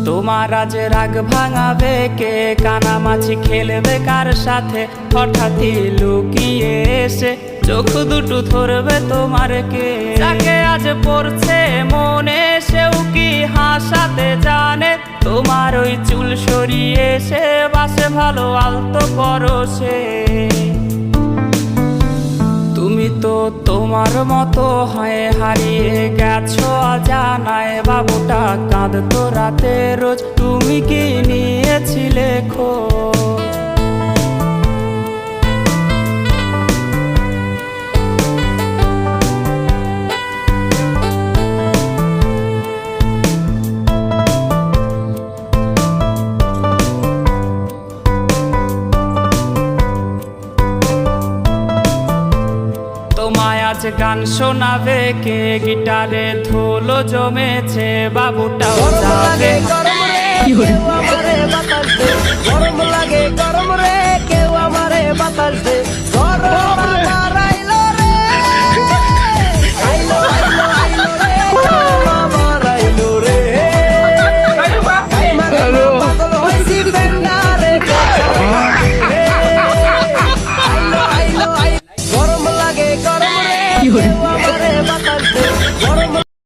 তোমার আজ রাগ ভাঙাবে কে, কানামাছি খেলবে কার সাথে, হঠাৎই লুকিয়ে এসে চোখ দুটো ধরবে তোমার কে। যাকে আজ পড়ছে মনে সেও কি হাসাতে জানে, তোমার ওই চুল সরিয়ে সে বাসে ভালো আলতো পরশে। তুমি তো তোমার মতো হয়ে হারিয়ে গেছো অজানায়, বাবুটা কাঁদতো রাতে রোজ, তুমি কি নিয়েছিলে খোঁজ? তোমায় আজ গান শোনাবে কে, গিটারে ধুলো জমেছে, বাবুটাও যাবে।